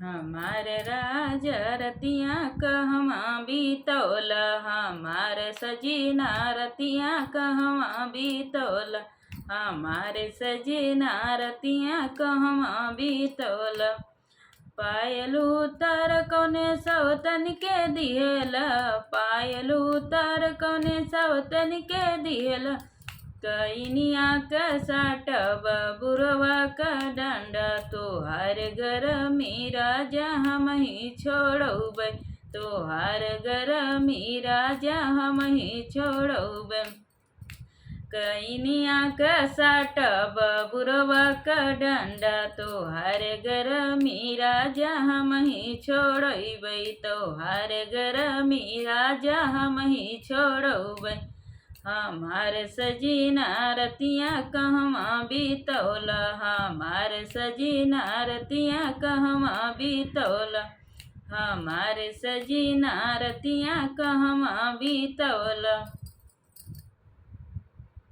हमार राजा रतिया कहवा बीतौल, हमार सजीना रतिया कहवा बीतौल, हमार सजीना रतिया कहवा बीतौल। पायलू तर कौने सवतन के दिहला, पायलू तर कौने सवतन के दिहला। कैनिया का साटब बुरवा का डंडा, तोहार गरमी राजा हम ही छोड़बै, तोहार गरमी राजा हम ही छोड़बै। कैनिया का साटब बुरवा का डंडा, तोहार गरमी राजा हम ही छोड़बै, तोहार गरमी राजा हम ही छोड़बै। हमार सजीना रतिया कहवा बीतौल, हमार सजीना रतिया कहवा बीतौल, हमार सजीना रतिया कहवा बीतौल।